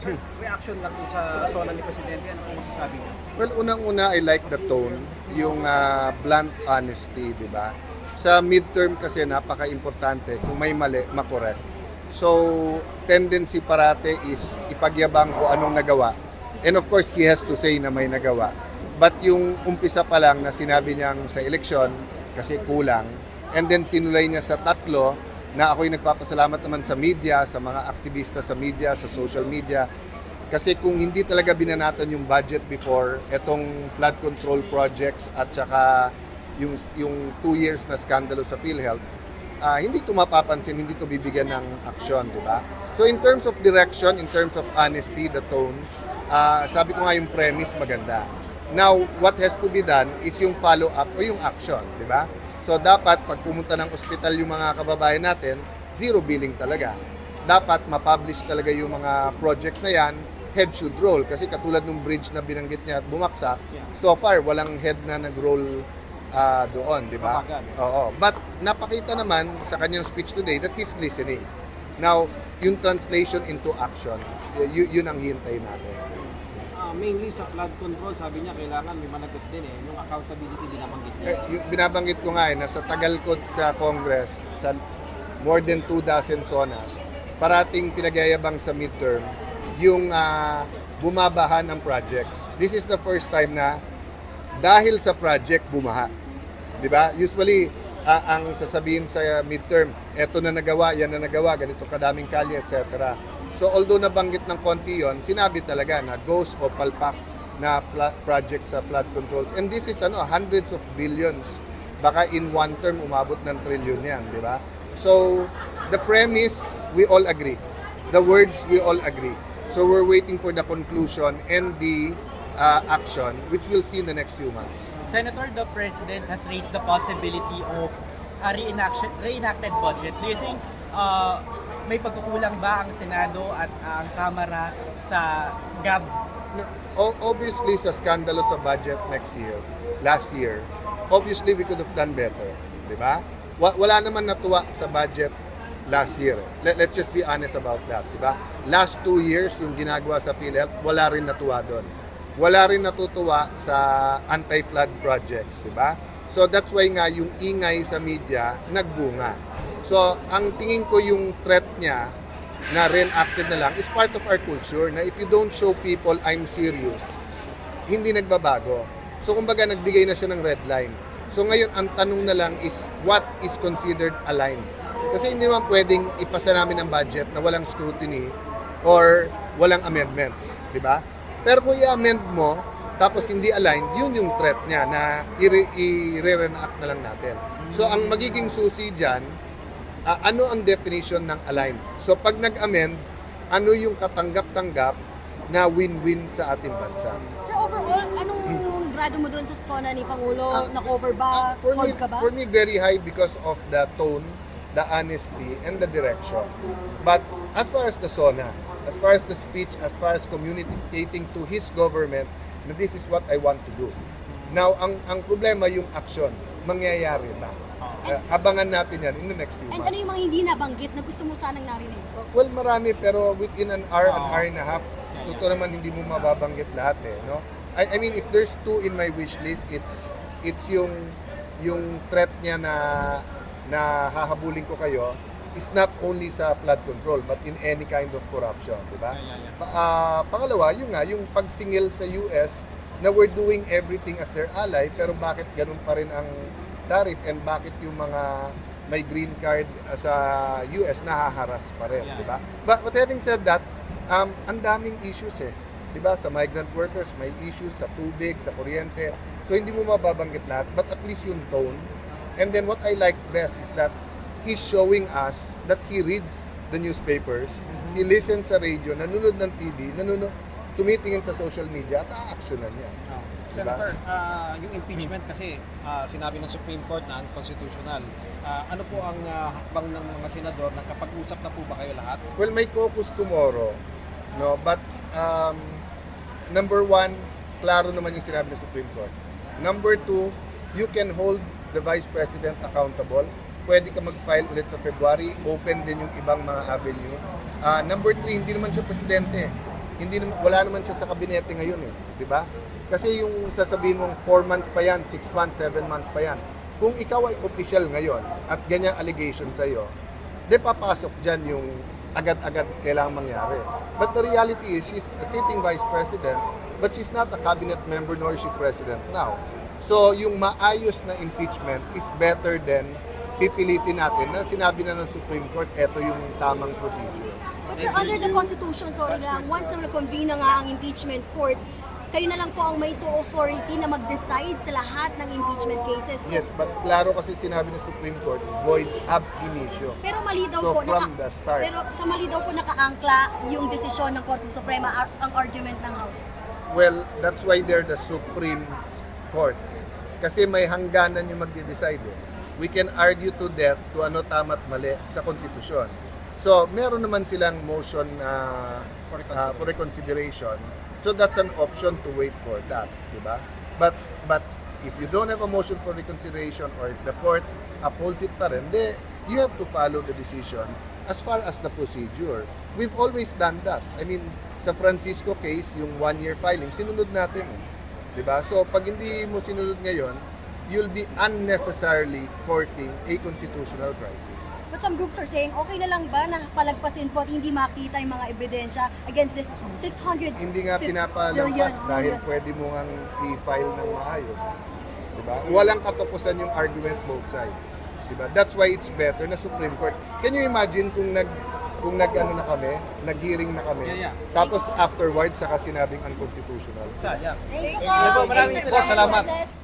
Sir, reaction lang din sa sona ni Presidente, ano po masasabi niyo? Well, unang-una, I like the tone, yung blunt honesty, di ba? Sa midterm kasi napaka-importante, kung may mali, makorek. So, tendency parate is ipagyabang kung anong nagawa. And of course, he has to say na may nagawa. But yung umpisa pa lang na sinabi niyang sa eleksyon, kasi kulang, and then tinulay niya sa tatlo, na ako'y nagpapasalamat naman sa media, sa mga aktivista sa media, sa social media. Kasi kung hindi talaga binanatan yung budget before, etong flood control projects at saka yung 2 years na skandalo sa PhilHealth, hindi ito mapapansin, hindi ito bibigyan ng aksyon, di ba? So in terms of direction, in terms of honesty, the tone, sabi ko nga yung premise maganda. Now, what has to be done is yung follow-up o yung action, di ba? So dapat pag pumunta ng ospital yung mga kababayan natin, zero billing talaga. Dapat ma-publish talaga yung mga projects na yan, head should roll. Kasi katulad ng bridge na binanggit niya at bumaksak, so far walang head na nag-roll doon, di ba? Oo. But napakita naman sa kanyang speech today that he's listening. Now, yung translation into action, yun ang hintayin natin. Mainly sa flood control, sabi niya kailangan may managot din yung accountability din nabanggit niya. Yung binabanggit ko nga na sa tagal ko sa Congress, sa more than 2 dozen zonas, parating pinagyayabang sa midterm yung bumabaha ng projects. This is the first time na dahil sa project bumaha. 'Di ba? Usually ang sasabihin sa midterm, eto na nagawa, yan na nagawa, ganito kadaming kalye, etc. So although nabanggit ng konti yon, sinabi talaga na ghost o palpak na project sa flood controls. And this is hundreds of billions. Baka in one term umabot ng trillion yan, di ba? So the premise, we all agree. The words, we all agree. So we're waiting for the conclusion and the action, which we'll see in the next few months. Senator, the President has raised the possibility of a reenacted budget. Do you think may pagkukulang ba ang Senado at ang Kamara sa GAB? Obviously, sa skandalo sa budget last year, obviously we could have done better. Di ba? Wala naman natuwa sa budget last year. Let's just be honest about that. Di ba? Last 2 years, yung ginagawa sa PhilHealth, wala rin natuwa doon. Wala rin natutuwa sa anti-flood projects. Di ba? So that's why nga yung ingay sa media nagbunga. So ang tingin ko yung threat niya na reenacted na lang is part of our culture na if you don't show people I'm serious, hindi nagbabago. So kumbaga nagbigay na siya ng red line. So ngayon ang tanong na lang is what is considered aligned? Kasi hindi naman pwedeng ipasa namin ang budget na walang scrutiny or walang amendments, di ba? Pero kung i-amend mo tapos hindi aligned, yun yung threat niya na i-re-reenact na lang natin. So ang magiging susi dyan, ano ang definition ng aligned? So pag nag-amend, ano yung katanggap-tanggap na win-win sa ating bansa? Sir, overall, anong grado mo doon sa sona ni Pangulo? Na-cover ba? Solve ka ba? For me, very high because of the tone, the honesty, and the direction. But as far as the SONA, as far as the speech, as far as communicating to his government, na this is what I want to do. Now, ang problema yung action. Mangyayari ba? Abangan natin yan in the next few months. And ano yung mga hindi nabanggit na gusto mo sanang narinig? Well, marami pero within an hour and a half, totoo naman hindi mo mababanggit lahat no? I mean, if there's 2 in my wish list, it's yung threat niya na hahabulin ko kayo is not only sa flood control but in any kind of corruption, di ba? Pangalawa, yung pagsingil sa US na we're doing everything as their ally pero bakit ganun pa rin ang tariff and bakit yung mga may green card sa US nahaharas pa rin, di ba? But having said that, ang daming issues di ba? Sa migrant workers, may issues sa tubig, sa kuryente. So hindi mo mababanggit lahat, but at least yung tone. And then what I like best is that he's showing us that he reads the newspapers, he listens sa radio, nanonood ng TV, tumitingin sa social media at a-actionan niya. Senator, yung impeachment kasi sinabi ng Supreme Court na unconstitutional. Ano po ang hakbang ng mga senador? Nakapag-usap na po ba kayo lahat? Well, may caucus tomorrow, no? But number 1, klaro naman yung sinabi ng Supreme Court. Number 2, you can hold the Vice President accountable. Pwede ka mag-file ulit sa February. Open din yung ibang mga avenue. Number 3, hindi naman siya presidente. Wala naman siya sa kabinete ngayon eh, di ba? Kasi yung sasabihin mong 4 months pa yan, 6 months, 7 months pa yan. Kung ikaw ay official ngayon at ganyang allegation sa'yo, di papasok dyan yung agad-agad kailangang mangyari. But the reality is, she's a sitting vice president, but she's not a cabinet member nor is she president now. So yung maayos na impeachment is better than pipilitin natin na sinabi na ng Supreme Court, eto yung tamang procedure. But sir, under the Constitution, sorry lang, once na nag-convene na nga ang impeachment court, kayo na lang po ang may authority na mag-decide sa lahat ng impeachment cases. Yes, but klaro kasi sinabi ng Supreme Court, void ab initio. Pero mali daw So po, from the start. pero sa mali daw po nakaangkla yung desisyon ng Korte Suprema, ang argument ng House. Well, that's why they're the Supreme Court. Kasi may hangganan yung magde-decide eh. We can argue to death to ano tama't mali sa konstitusyon. So, meron naman silang motion for reconsideration. So, that's an option to wait for that, di ba? But if you don't have a motion for reconsideration or if the court upholds it pa rin, you have to follow the decision as far as the procedure. We've always done that. I mean, sa Francisco case, yung 1-year filing, sinunod natin eh. Di ba? So, pag hindi mo sinunod ngayon, you'll be unnecessarily courting a constitutional crisis. But some groups are saying, okay na lang ba na palagpasin po at hindi makita yung mga ebidensya against this 600 Hindi nga pinapalampas billion. dahil pwede mo nga i-file ng maayos. Diba? Walang katapusan yung argument both sides. Diba? That's why it's better na Supreme Court. Can you imagine kung nag-ano na kami, nag-hearing na kami, tapos afterwards saka sinabing unconstitutional. Yeah. Thank you po. Maraming po salamat. God bless.